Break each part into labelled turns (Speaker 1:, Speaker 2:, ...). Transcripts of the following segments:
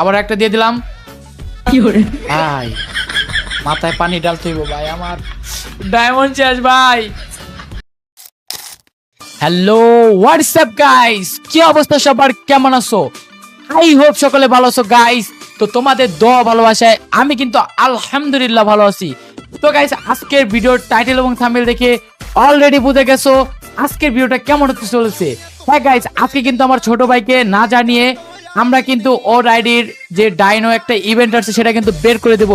Speaker 1: আবার একটা দিয়ে দিলাম। ভাই মাথায় পানি ঢালতে হইব ভাই, আমার ডায়মন্ড শেষ ভাই। হ্যালো হোয়াটসঅ্যাপ গাইস, কি অবস্থা সবার, কেমন আছো? আই হোপ সকলে ভালো আছো গাইস। তো তোমাদের দোয়া ভালোবাসায় আমি কিন্তু আলহামদুলিল্লাহ ভালো আছি। তো গাইস আজকের ভিডিওর টাইটেল এবং থাম্বনেল দেখে অলরেডি বুঝে গেছো আজকের ভিডিওটা কেমন হতে চলেছে। হ্যাঁ গাইস, আজকে কিন্তু আমার ছোট ভাইকে না জানিয়ে আমরা কিন্তু ওর আইডির যে ডাইনো একটা ইভেন্ট আছে সেটা কিন্তু বের করে দেব।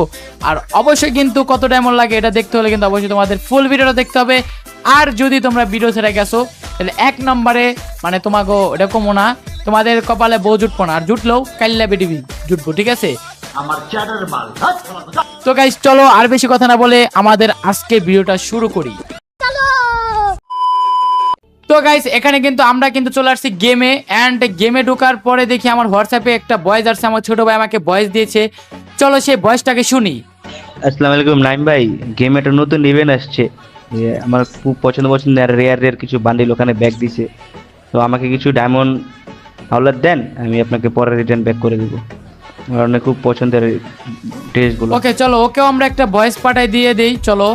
Speaker 1: আর অবশ্যই কিন্তু কত ডায়মন্ড লাগে এটা দেখতে হলে কিন্তু অবশ্যই তোমাদের ফুল ভিডিওটা দেখতে হবে। আর যদি তোমরা ভিডিও ছেড়ে গেছো তাহলে এক নম্বরে মানে তোমাকে এরকম না, তোমাদের কপালে বউ জুটবো না, আর জুটলেও কাইল্লা বেডিবি জুটবো, ঠিক আছে? তো গাইস চলো আর বেশি কথা না বলে আমাদের আজকের ভিডিওটা শুরু করি। তো গাইস এখানে কিন্তু আমরা কিন্তু চলে আসছি গেমে, এন্ড গেমে ঢোকার পরে দেখি আমার হোয়াটসঅ্যাপে একটা ভয়েস আসছে, আমার ছোট ভাই আমাকে ভয়েস দিয়েছে। চলো সেই ভয়েসটাকে শুনি।
Speaker 2: আসসালামু আলাইকুম নাইম ভাই, গেমে একটা নতুন ইভেন্ট আসছে। আমার খুব পছন্দ রেয়ার কিছু বান্ডিল ওখানে ব্যাক দিছে। তো আমাকে কিছু ডায়মন্ড হাওলাত দেন, আমি আপনাকে পরে রিটার্ন ব্যাক করে দিব। আমার অনেক খুব পছন্দের ড্রেসগুলো।
Speaker 1: ওকে চলো, ওকেও আমরা একটা ভয়েস পাঠাই দিয়ে দেই। চলো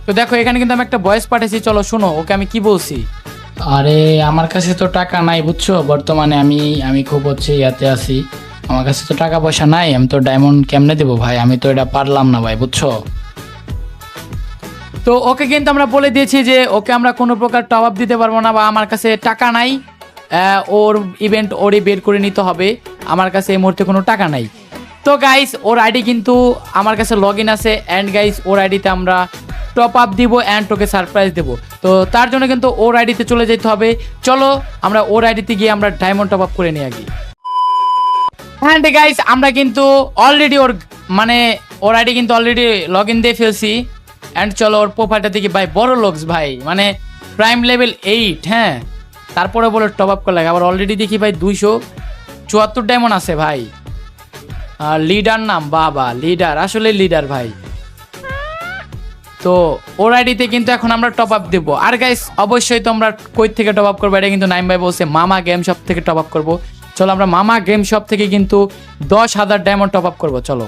Speaker 1: তো দেখো এখানে কিন্তু আমি একটা ভয়েস পাঠাইছি, চলো শোনো ওকে আমি কি বলছি।
Speaker 3: আরে আমার কাছে তো টাকা নাই বুঝছো, বর্তমানে আমি খুব ইয়াতে আছি, আমার কাছে তো টাকা পয়সা নাই, আমি তো ডায়মন্ড কেমনে দেবো ভাই, আমি তো এটা পারলাম না ভাই বুঝছো।
Speaker 1: তো ওকে কিন্তু আমরা বলে দিয়েছি যে ওকে আমরা কোনো প্রকার টপ আপ দিতে পারবো না, বা আমার কাছে টাকা নাই, ওর ইভেন্ট ওরই বের করে নিতে হবে, আমার কাছে এই মুহূর্তে কোনো টাকা নাই। তো গাইস ওর আইডি কিন্তু আমার কাছে লগ ইন আছে, অ্যান্ড গাইস ওর আইডিতে আমরা টপ আপ দিব অ্যান্ড ওকে সারপ্রাইজ দেবো। তো তার জন্য কিন্তু ওর আইডিতে চলে যেতে হবে। চলো আমরা ওর আইডিতে গিয়ে আমরা ডায়মন্ড টপ আপ করে নিয়ে আগে। অ্যান্ড গাইস আমরা কিন্তু অলরেডি ওর আইডি কিন্তু অলরেডি লগ ইন দিয়ে ফেলছি। অ্যান্ড চলো ওর প্রোফাইলটা দেখি ভাই, বড় লোকস ভাই, মানে প্রাইম লেভেল 8, হ্যাঁ তারপরে বলে টপ আপ করে লাগে। আবার অলরেডি দেখি ভাই 274 ডায়মন্ড আছে ভাই। লিডার নাম, বাবা লিডার, আসলে লিডার ভাই। তো ওর আইডিতে কিন্তু এখন আমরা টপ আপ দেবো। আর গাইস অবশ্যই তোমরা কই থেকে টপ আপ করবো, এটা কিন্তু নাইম ভাই বলছে মামা গেম শপ থেকে টপ আপ করবো। চলো আমরা মামা গেম শপ থেকে কিন্তু 10,000 ডায়মন্ড টপ আপ করবো। চলো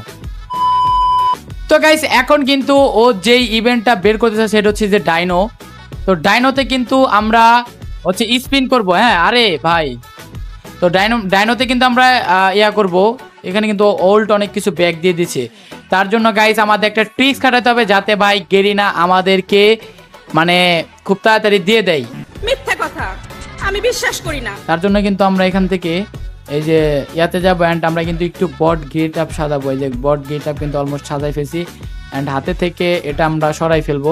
Speaker 1: তো গাইস এখন কিন্তু ও যেই ইভেন্টটা বের করতে চায় সেটা হচ্ছে যে ডাইনো। তো ডাইনোতে কিন্তু আমরা হচ্ছে স্পিন করব, হ্যাঁ আরে ভাই। তো ডাইনোতে কিন্তু আমরা করব, এখানে কিন্তু ওল্ড অনেক কিছু ব্যাগ দিয়ে দিচ্ছে। তার জন্য গাইস আমাদের একটা ট্রিক্স খাটাতে হবে যাতে ভাই গেরিনা আমাদেরকে মানে খুব তাড়াতাড়ি দিয়ে দেয়।
Speaker 4: মিথ্যা কথা, আমি বিশ্বাস করি না।
Speaker 1: তার জন্য কিন্তু আমরা এখান থেকে এই যে ইয়াতে যাবো, অ্যান্ড আমরা কিন্তু একটু বট গেট আপ সাজাবো। এই যে বট গেট আপ কিন্তু অলমোস্ট সাজাই ফেলছি, অ্যান্ড হাতে থেকে এটা আমরা সরাই ফেলবো।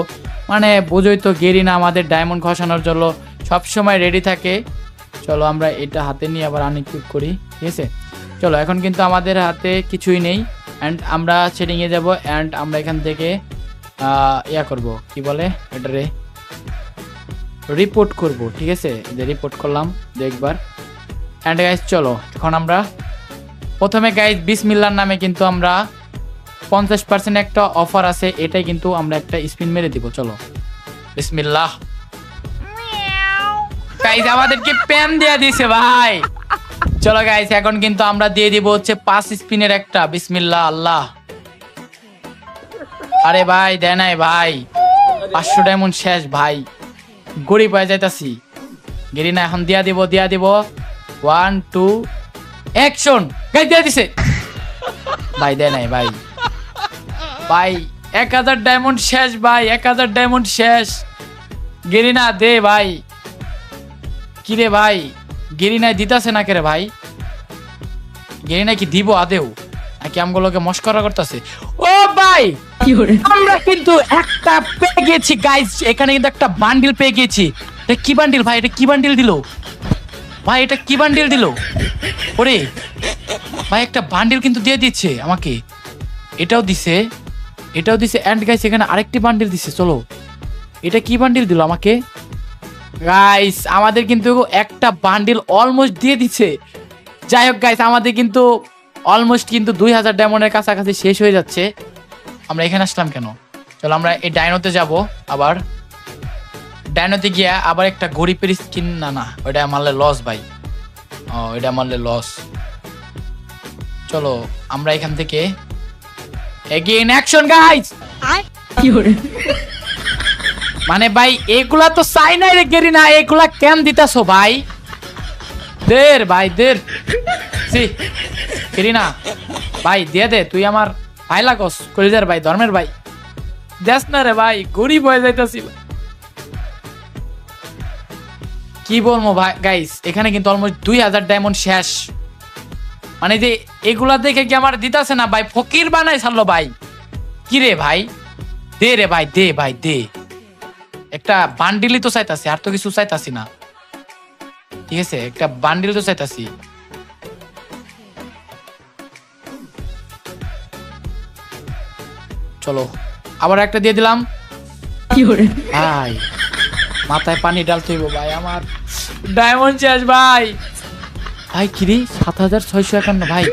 Speaker 1: মানে বোঝোই তো গেরিনা আমাদের ডায়মন্ড খসানোর জন্য সবসময় রেডি থাকে। চলো আমরা এটা হাতে নিয়ে আবার আনইকুইপ করি, ঠিক আছে? চলো এখন কিন্তু আমাদের হাতে কিছুই নেই, অ্যান্ড আমরা সেটিংয়ে যাব, অ্যান্ড আমরা এখান থেকে করব কি বলে এটারে রিপোর্ট করব, ঠিক আছে? যে রিপোর্ট করলাম দেখবার। অ্যান্ড গাইজ চলো এখন আমরা প্রথমে গাইজ বিসমিল্লাহর নামে কিন্তু আমরা 50% একটা অফার আছে, এটাই কিন্তু আমরা একটা স্পিন মেরে দিব। চলো বিসমিল্লাহ। গাইজ আমাদেরকে প্যান দিয়ে দিছে ভাই। চলো গাইজ এখন কিন্তু আমরা দিয়ে দিব হচ্ছে 5 স্পিনের একটা। বিসমিল্লাহ আল্লাহ। আরে ভাই দেয় নাই ভাই, 500 ডায়মন্ড শেষ ভাই, গরিব হয়ে যাইতাছি। গেরিনা এখন দিয়া দিব 1 2 অ্যাকশন। গাইজ দিয়ে দিছে ভাই, দেয় নাই ভাই। ভাই 1000 ডায়মন্ড শেষ ভাই, 1000 ডায়মন্ড শেষ। গেরিনা দে ভাই। কিরে ভাই গেরিনায় দিতাছে না কেরে ভাই? গেরিনা কি দিব আদেও নাকি আমগুলোকে মস্করা করতেছে? ও ভাই আমরা কিন্তু একটা পেয়ে গেছি গাইজ, এখানে কিন্তু একটা বান্ডিল পেয়ে গেছি। এটা কি বান্ডিল ভাই? এটা কি বান্ডিল দিল ভাই? এটা কি বান্ডিল দিল? ওরে ভাই একটা বান্ডিল কিন্তু দিয়ে দিচ্ছে আমাকে, এটাও দিছে অ্যান্ড গাইস এখানে আরেকটি বান্ডিল দিছে। চলো এটা কি বান্ডিল দিল আমাকে? গাইস আমাদের কিন্তু একটা বান্ডিল অলমোস্ট দিয়ে দিচ্ছে। যাই হোক গাইস আমাদের কিন্তু অলমোস্ট কিন্তু 2000 ডায়মন্ডের কাছাকাছি শেষ হয়ে যাচ্ছে। আমরা এখানে আসলাম কেন? চলো আমরা এই ডাইনোতে যাব, আবার ডাইনোতে গিয়ে আবার একটা গরিবের স্কিন, না ওইটা মারলে লস ভাই। এটা মারলে লস। চলো আমরা এখান থেকে এগেইন অ্যাকশন গাইস। মানে ভাই এগুলা তো চাই নাই রে গেরিনা, এগুলা কেন দিতাছো ভাই? দের ভাই দের সি গেরিনা ভাই দিয়ে দে, তুই আমার ভাই লাগস, কলিজার ভাই, ধর্মের ভাই, দেখ না রে ভাই, গরিব হয়ে যাইতাছি। কি বলবো ভাই গাইস, এখানে কিন্তু অলমোস্ট 2000 ডায়মন্ড শেষ। মানে যে এগুলা দেখে কি আমার দিতাছে না ভাই, ফকির বানাই ছাড়লো ভাই। কি রে ভাই, দে রে ভাই, দে ভাই দে, একটা বান্ডিলই তো চাইতাছি, আর তো কিছু চাইতাছি না। ঠিক আছে, একটা বান্ডিল তো চাইতাছি। চলো আবার একটা দিয়ে দিলাম। ভাই মাথায় পানি ডালতে হইব ভাই, আমার ডায়মন্ড শেষ ভাই। ভাই কিরে 7651 ভাই,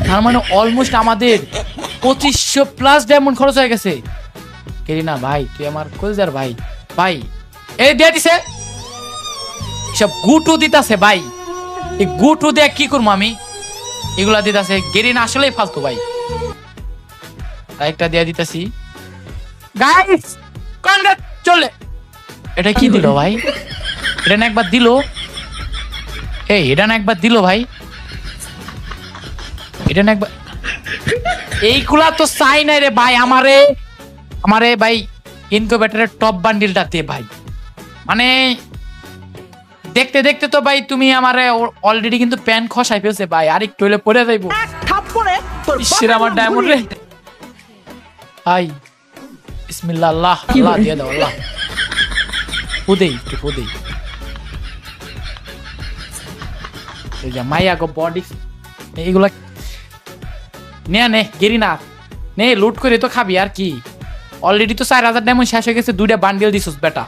Speaker 1: তার মানে অলমোস্ট আমাদের 2500 প্লাস ডায়মন্ড খরচ হয়ে গেছে। কেরিনা ভাই তুই আমার কলজার ভাই। ভাই এই দিয়ে দিছে, সব গুটু দিতাছে ভাই। এই গুটু দিয়ে কি করবো আমি? এগুলা দিতাছে, গেরিনা আসলেই ফালতু ভাই। একটা দিয়ে দিতাছি গাইস, কনগ্রেট। চলে এটা কি দিল ভাই? এটা না একবার দিল, এই এটা না একবার দিল ভাই, এটা না একবার। এইগুলা তো চাই নাই রে ভাই, আমারে আমারে ভাই ইনকিউবেটরের টপ বান্ডিলটা দে ভাই। মানে দেখতে দেখতে তো ভাই তুমি আমারে অলরেডি কিন্তু প্যান খসাই ফেলছে ভাই, আর একটু হলে পড়ে যাইবো। ইসের আমার ডায়মন্ড রে ভাই, বিসমিল্লাহ, আল্লাহ আল্লাহ দিয়ে দাও, আল্লাহ ফুদেই একটু ফুদেই। এই যে মাইয়া গো বডি, এইগুলা নে নে গেরিনা নে, লুট করে তো খাবি আর কি। অলরেডি তো 4000 ডায়মন্ড শেষ হয়ে গেছে, 2টা বান্ডিল দিছিস বেটা,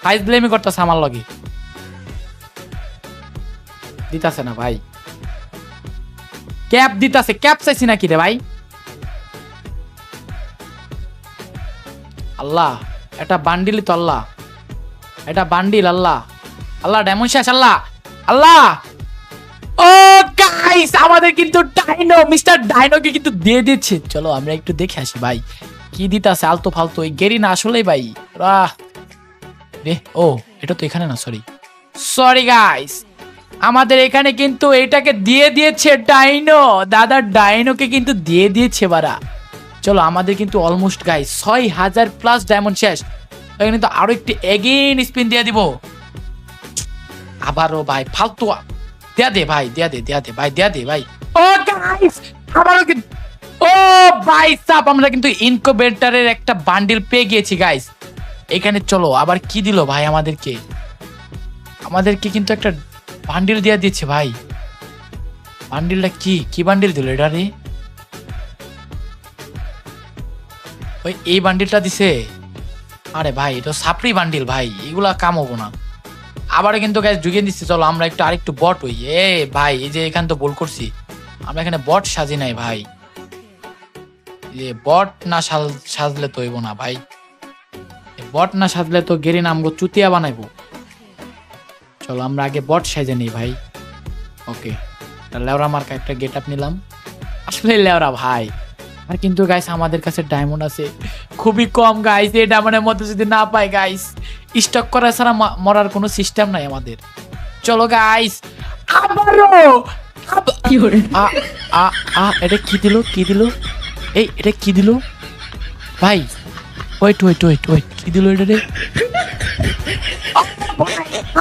Speaker 1: ফাইজ ব্লেমি করতেছে আমার লগে। দিতাছে না ভাই, ক্যাপ দিতাছে, ক্যাপ চাইছি নাকি রে ভাই? আল্লাহ এটা বান্ডিলই তো, আল্লাহ এটা বান্ডিল, আল্লাহ আল্লাহ ডায়মন্ড শেষ, আল্লাহ আল্লাহ। ও গাইস আমাদের কিন্তু ডাইনো, মিস্টার ডাইনোকে কিন্তু দিয়ে দিচ্ছে। চলো আমরা একটু দেখে আসি ভাই কি দিতাছে আলতু ফালতু। এই গেরিনা আসলেই ভাই রাহ রে। ও এটা তো এখানে না, সরি সরি গাইস, আমাদের এখানে কিন্তু এটাকে দিয়ে দিয়েছে ডাইনো, দাদা ডাইনোকে কিন্তু দিয়ে দিয়েছে বারা। চলো আমাদের কিন্তু অলমোস্ট গাইস 6000 প্লাস ডায়মন্ড শেষ। এখানে তো আরো একটি এগেইন স্পিন দিয়ে দিব আবারও ভাই, ফালতু দেয়া দে ভাই, দেয়া দে দেয়া দে ভাই, দেয়া দে ভাই। ও গাইস আবারও কিন্তু, ও ভাই সাপ, আমরা কিন্তু ইনকিউবেটরের একটা বান্ডিল পেয়ে গিয়েছি গাইস। এখানে চলো আবার কি দিল ভাই আমাদেরকে, আমাদেরকে কিন্তু একটা বান্ডিল দিয়ে দিচ্ছে ভাই। বান্ডিলটা কি কি বান্ডিল দিল এটা রে? ওই এই বান্ডিলটা দিছে। আরে ভাই এটা সাপড়ি বান্ডিল ভাই, এগুলা কাম হবো না। আবার কিন্তু গাইস ঢুকিয়ে দিচ্ছে। চলো আমরা একটু আরেকটু বট হই। এ ভাই এই যে এখানে তো ভুল করছি, আমরা এখানে বট সাজি নাই ভাই। বট না সাজলে তো হইব না ভাই, বট না সাজলে তো গেরিনা আমগো চুতিয়া বানাইবো। চলো আমরা আগে বট সাজে নিই ভাই। ওকে লেওরা মার্কা একটা গেট আপ নিলাম, আসলে লেওরা ভাই। আর কিন্তু গাইস আমাদের কাছে ডায়মন্ড আছে খুবই কম গাইস, এই ডায়মন্ডের মধ্যে যদি না পাই গাইস, স্টক করা ছাড়া মরার কোনো সিস্টেম নাই আমাদের। চলো গাইস আবারও এটা কি দিল, কি দিল, এই এটা কি দিল ভাই? ওয়েট ওয়েট ওয়েট ওয়েট, কি দিল এটা রে?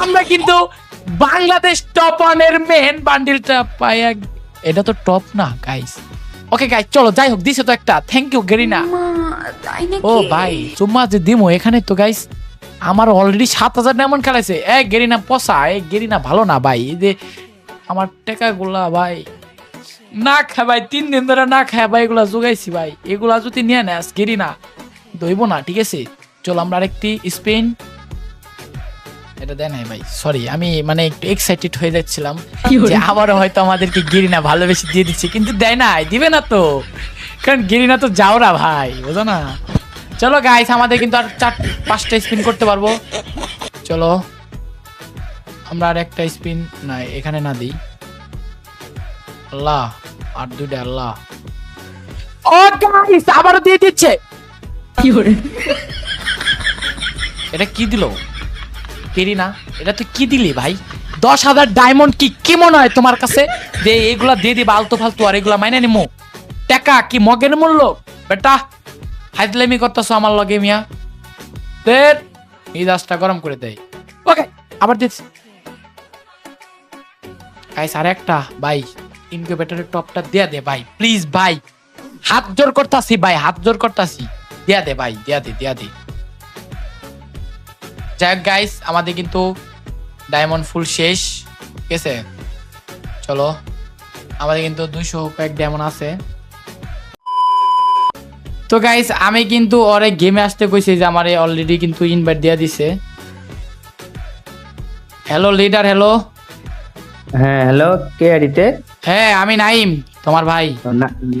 Speaker 1: আমরা কিন্তু বাংলাদেশ টপ ওয়ানের মেন বান্ডিলটা পাই। এটা তো টপ না গাইস। ওকে গাইস চলো যাই হোক, দিছে তো একটা, থ্যাংক ইউ গেরিনা। ও ভাই চুম্মা যে দিমো এখানে তো গাইস আমার অলরেডি 7000 ডায়মন্ড খেলাইছে। গেরিনা পসা, গেরিনা ভালো না ভাই। এই যে আমার টাকা গুলা ভাই না খায় ভাই, 3 দিন ধরে না খায় ভাই, এগুলা জোগাইছি ভাই, এগুলা যদি নিয়ে নেস গেরিনা দইব না। ঠিক আছে চলো আমরা আরেকটি স্পিন, এটা দেয় নাই ভাই, সরি আমি মানে একটু এক্সাইটেড হয়ে যাচ্ছিলাম যে আবারও হয়তো আমাদেরকে গেরিনা ভালোবেসে দিয়ে দিচ্ছে, কিন্তু দেয় নাই, দিবে না তো, কারণ গেরিনা তো যাওরা ভাই, বুঝো না। চলো গাইস আমাদের কিন্তু আর 4-5টা স্পিন করতে পারবো। চলো আমরা আর একটা স্পিন না এখানে না দিই। আল্লাহ আর দুইটা আল্লাহ। ও গাইস আবারও দিয়ে দিচ্ছে। এটা কি দিল কেরিনা? এটা তুই কি দিলি ভাই? 10,000 ডায়মন্ড কি মনে হয় তোমার কাছে যে এগুলা দিয়ে দিবা আলতু ফালতু আর এগুলা মাইনে নিমু? টাকা কি মগের মূল্য বেটা? হাইদলামি করতেছো আমার লগে মিয়া। দেন মিজাজটা গরম করে দেয়। ওকে আবার দিচ্ছি গাইস। আর একটা ভাই ইনকিউবেটরের টপটা দিয়া দে ভাই প্লিজ ভাই, হাত জোর করতাছি ভাই, হাত জোর করতাছি, দিয়া দে ভাই, দিয়া দে। যাই হোক গাইস, আমাদের কিন্তু ডায়মন্ড ফুল শেষ, ঠিক আছে? চলো, আমাদের কিন্তু 200 কয়েক ডায়মন্ড আছে। তো গাইস আমি কিন্তু অনেক গেমে আসতে কইছি যে আমারে অলরেডি কিন্তু ইনভাইট দিয়া দিছে। Hello leader, hello.
Speaker 2: হ্যাঁ হ্যালো, কে আইডিতে?
Speaker 1: হ্যাঁ আমি নাইম, তোমার ভাই।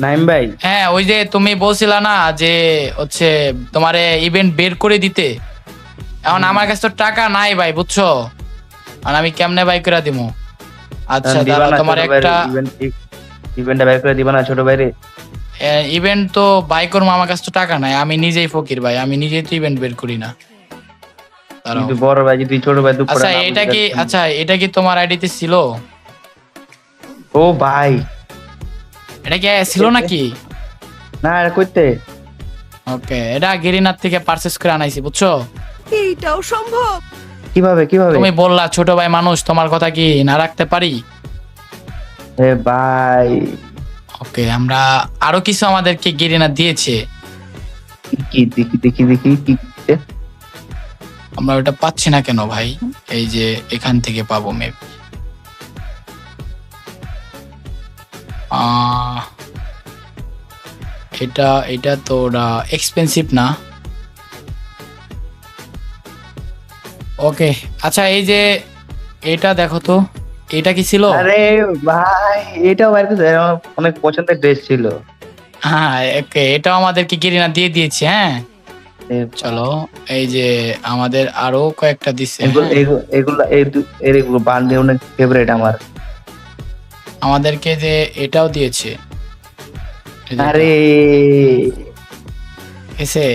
Speaker 2: নাইম ভাই।
Speaker 1: হ্যাঁ ওই যে তুমি বলছিলা না যে হচ্ছে তোমারে ইভেন্ট বের করে দিতে, এখন আমার কাছে তো টাকা নাই ভাই বুঝছো, আর আমি কেমনে বাই করে দিমু? আচ্ছা দাঁড়াও, তোমার একটা
Speaker 2: ইভেন্টটা বের করে দিবা না ছোট ভাইরে?
Speaker 1: ইভেন্ট তো বাই করবো, আমার কাছে তো টাকা নাই, আমি নিজেই ফকির ভাই, আমি নিজেই তো ইভেন্ট বের করি না। দাঁড়াও।
Speaker 2: কিন্তু বড় ভাই যদি ছোট ভাই দুপুরে
Speaker 1: আচ্ছা এটা কি তোমার আইডিতে ছিল?
Speaker 2: ও ভাই
Speaker 1: এটা কি ছিল নাকি?
Speaker 2: না এটা কইতে
Speaker 1: ওকে, এটা গেরিনার থেকে পারচেজ করে আনাইছি বুঝছো।
Speaker 4: এইটাও সম্ভব?
Speaker 2: কিভাবে
Speaker 1: তুমি বললা ছোট ভাই মানুষ, তোমার কথা কি না রাখতে পারি?
Speaker 2: এ ভাই
Speaker 1: ওকে, আমরা আরো কিছু আমাদেরকে গেরিনা দিয়েছে,
Speaker 2: কি দেখি কি দিছে?
Speaker 1: আমরা ওটা পাচ্ছি না কেন ভাই? এই যে এখান থেকে পাবো মেবি। এটা তো ওটা এক্সপেন্সিভ না। ওকে আচ্ছা, এই যে এটা দেখো তো, এটা কি ছিল?
Speaker 2: আরে ভাই এটাও বাইরে আমার অনেক পছন্দের ড্রেস ছিল।
Speaker 1: হ্যাঁ ওকে, এটাও আমাদেরকে গেরিনা দিয়ে দিয়েছে। হ্যাঁ
Speaker 2: এ
Speaker 1: চলো, এই যে আমাদের আরো কয়েকটা দিচ্ছে।
Speaker 2: এগুলো বান্ডে অনেক ফেভারিট আমার।
Speaker 1: আমাদেরকে যে এটাও দিয়েছে, এই যে
Speaker 2: আরে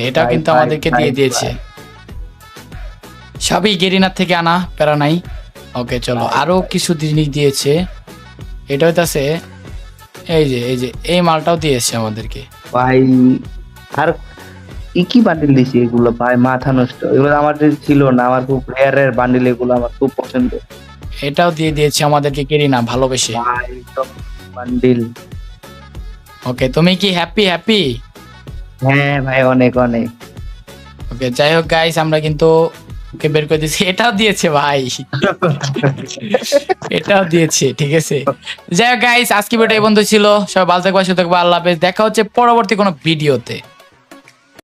Speaker 1: এটাও
Speaker 2: ভাই,
Speaker 1: কিন্তু
Speaker 2: ভাই,
Speaker 1: আমাদেরকে দিয়ে
Speaker 2: ভাই,
Speaker 1: দিয়েছে। সবই গেরিনার থেকে আনা, প্যারা নাই। ওকে চলো, আরো কিছু জিনিস দিয়েছে। এটা হইতাছে এই যে এই মালটাও দিয়েছে আমাদেরকে।
Speaker 2: ভাই আর কি বান্ডিল দিছি এগুলো ভাই, মাথা নষ্ট। এগুলো আমার যে ছিল না, আমার খুব রেয়ার বান্ডিল, এগুলো আমার খুব পছন্দ।
Speaker 1: এটাও দিয়ে দিয়েছে আমাদেরকে গেরিনা ভালোবেসে।
Speaker 2: ভাই সব বান্ডিল।
Speaker 1: ওকে তুমি কি হ্যাপি?
Speaker 2: হ্যাঁ ভাই অনেক।
Speaker 1: ওকে যাই হোক গাইস, আমরা কিন্তু ওকে বের করে দিয়েছি। এটাও দিয়েছে ভাই, এটাও দিয়েছে, ঠিক আছে। যাই হোক গাইস, আজকে ভিডিও এই বন্ধু ছিল। সবাই ভালো থাকবে, সুস্থ থাকবে, আল্লাহ হাফেজ। দেখা হচ্ছে পরবর্তী কোনো ভিডিওতে।